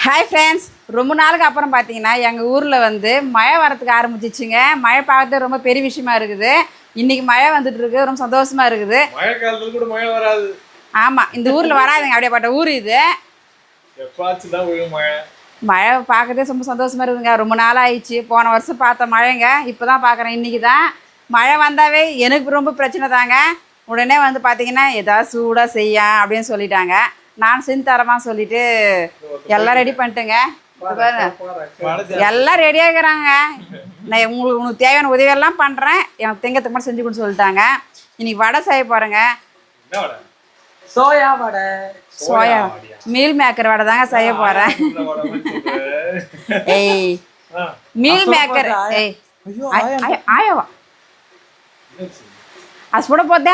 Hi friends, ரொம்ப நாளுக்கு அப்புறம் பார்த்தீங்கன்னா எங்கள் ஊரில் வந்து மழை வரத்துக்கு ஆரம்பிச்சிச்சுங்க. மழை பார்க்கறது ரொம்ப பெரிய விஷயமா இருக்குது. இன்னைக்கு மழை வந்துட்டு இருக்கு, ரொம்ப சந்தோஷமா இருக்குது. மழை காலத்துல கூட மழை வராது. ஆமாம், இந்த ஊரில் வராதுங்க, அப்படியேப்பட்ட ஊர் இது. மழை பார்க்கறதே ரொம்ப சந்தோஷமா இருக்குதுங்க. ரொம்ப நாள் ஆயிடுச்சு, போன வருஷம் பார்த்த மழைங்க, இப்போ தான் பார்க்குறேன். இன்றைக்கி தான் மழை வந்தாவே எனக்கு ரொம்ப பிரச்சனை தாங்க. உடனே வந்து பார்த்தீங்கன்னா ஏதாவது சூடாக செய்ய அப்படின்னு சொல்லிட்டாங்க. நான் செஞ்சு தரமா சொல்லிட்டு எல்லாம் ரெடி பண்ணிட்டேங்க. எல்லாம் ரெடியாக இருக்கிறாங்க. நான் உனக்கு தேவையான உதவியெல்லாம் பண்ணுறேன், எனக்கு திங்கத்துக்கு மட்டும் செஞ்சு கொடுன்னு சொல்லிட்டாங்க. இன்னைக்கு வடை செய்ய போகிறேங்க. சோயா வடை, சோயா மீல் மேக்கர் வடை தாங்க செய்ய போகிறேன். ஏய், மீல் மேக்கர். ஏய், ஆயவா அது சுட போதே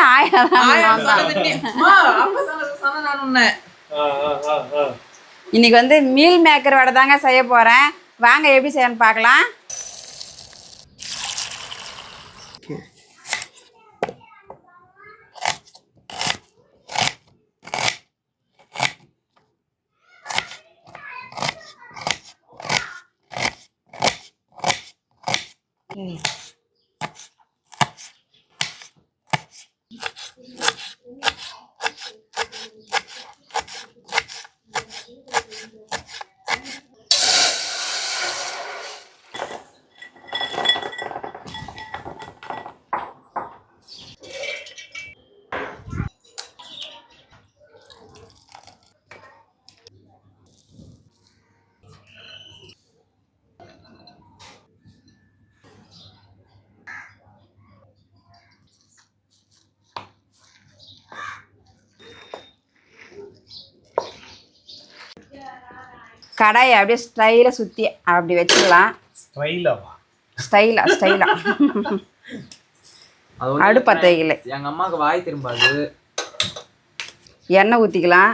இன்னைக்கு வந்து மீல் மேக்கர் வடை தாங்க செய்ய போறேன். வாங்க எப்படி செய்யணும்னு பார்க்கலாம். கடாயை அப்படியே ஸ்டைலாக சுற்றி அப்படி வச்சுக்கலாம். ஸ்டைலா அடுப்பு பற்ற வைக்கல. எங்கள் அம்மாவுக்கு வாய் திரும்பாது. எண்ணெய் ஊற்றிக்கலாம்.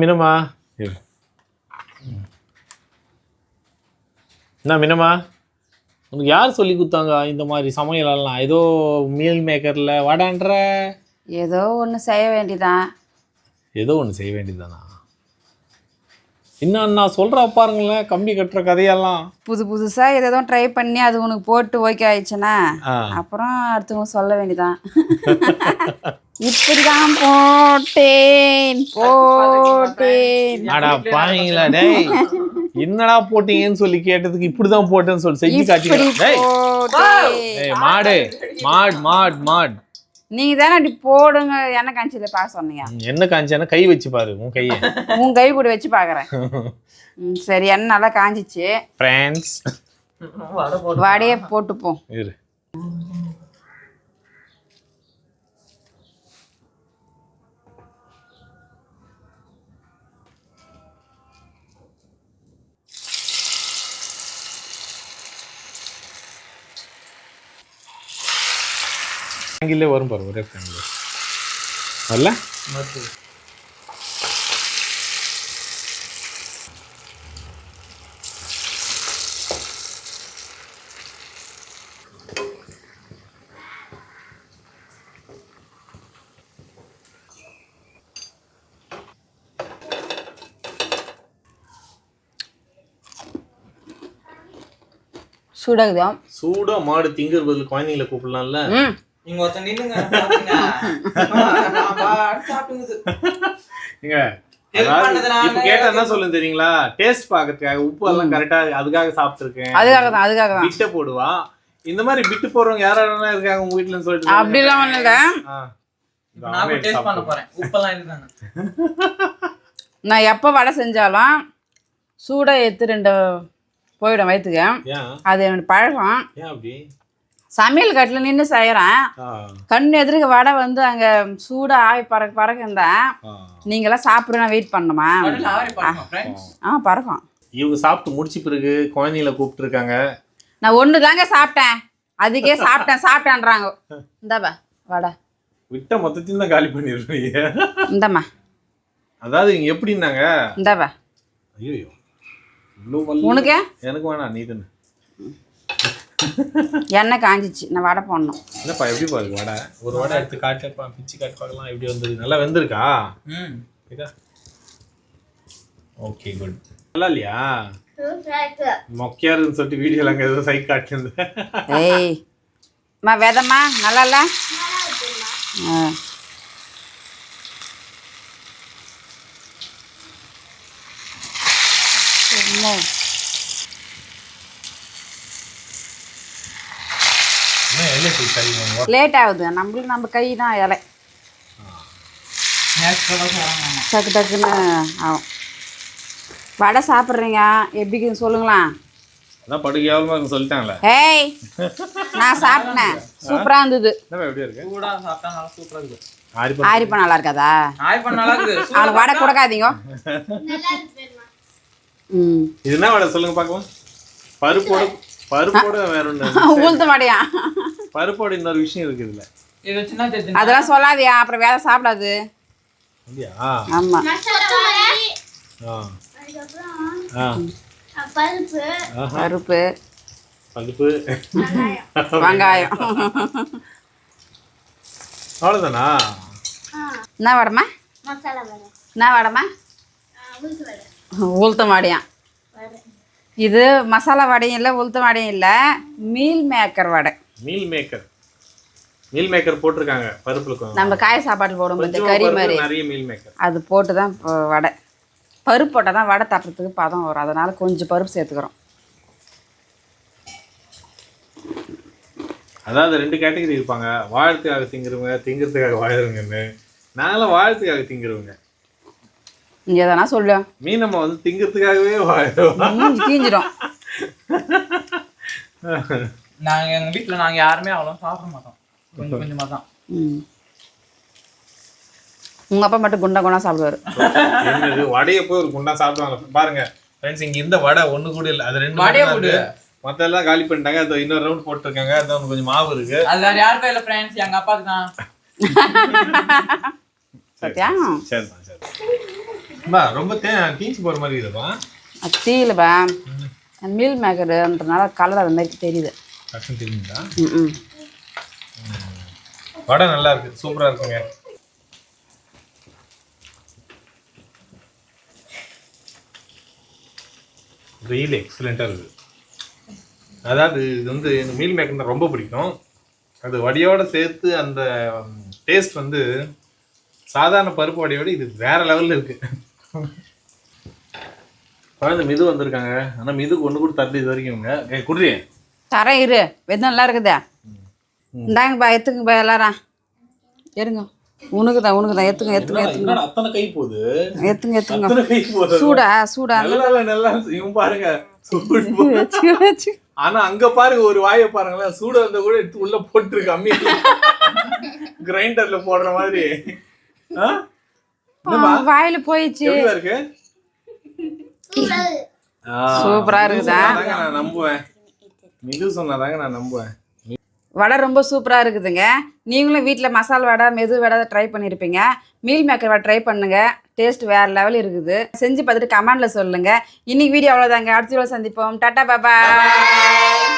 மீனம்மா உனக்கு யார் சொல்லி கொடுத்தாங்க இந்த மாதிரி சமையலெல்லாம்? ஏதோ மீல் மேக்கரில் வடன்ற ஏதோ ஒன்று செய்ய வேண்டியதான். ஏதோ ஒன்று செய்ய வேண்டியதானா? இன்னும் நான் சொல்கிறா பாருங்களேன், கம்பி கட்டுற கதையெல்லாம் புதுசாக ஏதோ ட்ரை பண்ணி அது உனக்கு போட்டு ஓகே ஆயிடுச்சுன்னா அப்புறம் அடுத்தவங்க சொல்ல வேண்டியதான். இப்படிதான் போட்டேன். அடா பாவீங்களா டேய், என்னடா போட்டீங்கன்னு சொல்லி கேட்டதுக்கு இப்படிதான் போட்டேன்னு சொல்லி செஞ்சு காட்டிக்கிறேன். மாடு மாடு மாடு மாடு நீங்க தானே அப்படி போடுங்க. என்ன காஞ்சியில பார்க்க சொன்னீங்க? என்ன காஞ்சானா கை வச்சு பாரு, உன் கையை உன் கை கூட வச்சு பாக்குறேன். சரி, எண்ணெய் நல்லா காஞ்சிச்சு ஃப்ரெண்ட்ஸ். வடையே போட்டுப்போம். இரு, ஆங்கிலே வரும் பாரு, ஒரே ஃபேமிலி வரல. சூடாகுதா? சூடா மாடு திங்கிற பதில் குழந்தைங்களை கூப்பிடலாம்ல. நீங்க ஒருத்தன் நின்னுங்க. இப்ப கேட்டா என்ன சொல்லுங்க தெரியுங்களா? டேஸ்ட் பாக்கிறதுக்காக உப்பு எல்லாம் கரெக்டா அதுக்காக சாப்பிட்டுருக்கேன். அதுக்காக தான் பிட்ட போடுவா. இந்த மாதிரி பிட்டு போடுறவங்க யாரெல்லாம் இருக்காங்க உங்க வீட்டுல சொல்லிட்டு? அப்படிலாம் ஒண்ணு இல்ல. நான் டேஸ்ட் பண்ண போறேன். உப்பெல்லாம் இருக்காங்க. நான் எப்ப வடை செஞ்சாலும் சூடா எடுத்து 2 போயிடும் வயிற்றுக்கு. அது என்னோட பழக்கம். சமையல் கட்டில் நின்று செய்யறேன். கண்ணு எதிர்க்க வடை வந்து அங்க சூடா ஆவி பறக்க இருந்தா நீங்களாம் சாப்பிட வெயிட் பண்ணணுமா? பறக்கும். இவங்க சாப்பிட்டு முடிச்சு பிறகு குழந்தைங்களை கூப்பிட்டு இருக்காங்க. நான் ஒண்ணு தாங்க சாப்பிட்டேன், அதுக்கே சாப்பிட்டேன்றாங்க. இந்தாப்பா வடை. விட்ட மொத்தத்தையும் தான் காலி பண்ணிடுறீங்க. இந்தம்மா. அதாவது இங்க எப்படின்னாங்க? இந்தாப்பா. ஐயோ உனக்கு? எனக்கு வேணாம், நீ தானே. எண்ணெய் காஞ்சிச்சு, நான் வடை போடணும். என்னப்பா எப்படி பாருங்க வடை? ஒரு வடை எடுத்து காட்டுப்பா, பிச்சு காட்டு பார்க்கலாம் எப்படி வந்தது. நல்லா வெந்திருக்கா? Okay good. நல்லா இல்லையா? மொக்கையா இருக்குன்னு சொல்லிட்டு வீடியோல அங்கே ஏதோ சைட் காட்டுது. ஏய் மா வேதம்மா நல்லா இல்லை? லேட் ஆகுது, நம்மளுக்கு நம்ம கை தான் இலை டக்கு டக்குன்னு ஆகும். வடை சாப்பிட்றீங்க எப்படி சொல்லுங்களா? அதான் படுக்கையாவமா சொல்லிட்டாங்களே. ஏய் நான் சாப்பிட்டேன், சூப்பராக இருந்தது. எப்படி இருக்கு? சூடா சாப்பிட்டா நல்லா சூப்பரா இருக்கு. ஆரிப்பா நல்லா இருக்காதா? ஆரிப்பா நல்லா இருக்கு. அவளுக்கு வடை கொடுக்காதீங்க. இது என்ன வடை சொல்லுங்க பார்க்கலாம். பருப்போட வேற ஒன்று உளுத்த வடையா? பருப்போட இன்னொரு விஷயம் இருக்கு இதுல. இது சின்ன தெரிஞ்சு அதெல்லாம் சொல்லாதியா, அப்புறம் வேற சாப்பிடாது. அப்படியா? ஆமா. பருப்பு வெங்காயம். அவ்வளோதானா? என்ன வடைமா? என்ன வடைமா? உளுத்த வடையா? இது மசாலா வடையும் இல்லை, உளுத்த வடையும் இல்லை, மீல் மேக்கர் வடை. மீல் மேக்கர் போட்டிருக்காங்க பருப்புல. நம்ம காய் சாப்பாட்டில் போடும்போது கறி மாதிரி நிறைய மீல் மேக்கர் அது போட்டு தான் வடை. பருப்பு போட்டால் தான் வடை தட்டுறதுக்கு பதம் வரும், அதனால கொஞ்சம் பருப்பு சேர்த்துக்கிறோம். அதாவது 2 கேட்டகரி இருப்பாங்க, வாழ்த்துக்காக திங்கிறவங்க, திங்கிறதுக்காக வாழறவங்கன்னு. நாங்களாம் வாழ்த்துக்காக திங்கிறவங்க. இங்கே எதனா சொல்லுவோம், மீன் நம்ம வந்து திங்கிறதுக்காகவே வாழறோம். தீஞ்சிடும். நாங்க எங்க வீட்டுல நாங்க யாருமே அவ்வளோ சாப்பிட மாட்டோம், கொஞ்சம் கொஞ்சமா தான். உங்க அப்பா மட்டும் குண்டா குண்டா சாப்பிடுவாரு. என்னது வடையை போய் ஒரு குண்டா சாப்பிடுவாங்க பாருங்க ஃப்ரெண்ட்ஸ். இங்க இந்த வடை ஒண்ணு கூட இல்லை, அது 2 வடையை போடு. மத்த எல்லாம் காலி பண்ணிட்டாங்க. அது இன்னொரு ரவுண்ட் போட்டுருக்காங்க, அது கொஞ்சம் மாவு இருக்கு. அது வேற யாருக்கும் இல்லை ஃப்ரெண்ட்ஸ், எங்க அப்பாவுக்கு தான். சத்தியா? சரிதான் பா. ரொம்ப தீஞ்சு போற மாதிரி இருக்குப்பா. அது தீயிலப்பா, மீல் மேக்கர்ன்றனால கலர் அது மாதிரி தெரியுது. கஷ்டம் தெரியுங்களா? வடை நல்லா இருக்கு, சூப்பரா இருக்குங்க. ரியலி எக்ஸலண்டா இருக்கு. அதாவது இது வந்து எனக்கு மீல் மேக்கர் ரொம்ப பிடிக்கும். அது வடையோட சேர்த்து அந்த டேஸ்ட் வந்து சாதாரண பருப்பு வடையோட இது வேற லெவல்ல இருக்கு. குழந்தை மிது வந்திருக்காங்க, ஆனா மிதுக்கு ஒண்ணு கூட தரல இது வரைக்கும். இவங்க குடுறீ தரேன் இரு, வெது நல்லா இருக்குதா? இந்தாங்கப்பா, எத்துக்குப்பா எல்லாரும். எடுங்க, உனக்குதான் எத்துங்க. அத்தனை கை போகுது. எத்துங்க. சூடா நல்லா இவன் பாருங்க. ஆனா அங்க பாருங்க, ஒரு வாயை பாருங்களேன், சூட வந்த கூட எடுத்து உள்ள போட்டுருக்கு. அம்மி கிரைண்டர்ல போடுற மாதிரி வாயில போயிடுச்சு. இருக்கு சூப்பரா இருக்குதா? நான் நம்புவேன், மிது சொன்னாதாங்க நான் நம்புவேன். வடை ரொம்ப சூப்பராக இருக்குதுங்க. நீங்களும் வீட்டில் மசாலா வடை, மெது வடை ட்ரை பண்ணியிருப்பீங்க. மீல் மேக்கர் வடை ட்ரை பண்ணுங்கள், டேஸ்ட் வேறு லெவல் இருக்குது. செஞ்சு பார்த்துட்டு கமெண்டில் சொல்லுங்கள். இன்னைக்கு வீடியோ அவ்வளோதாங்க, அடுத்த வீடியோ சந்திப்போம். டாட்டா பாய்.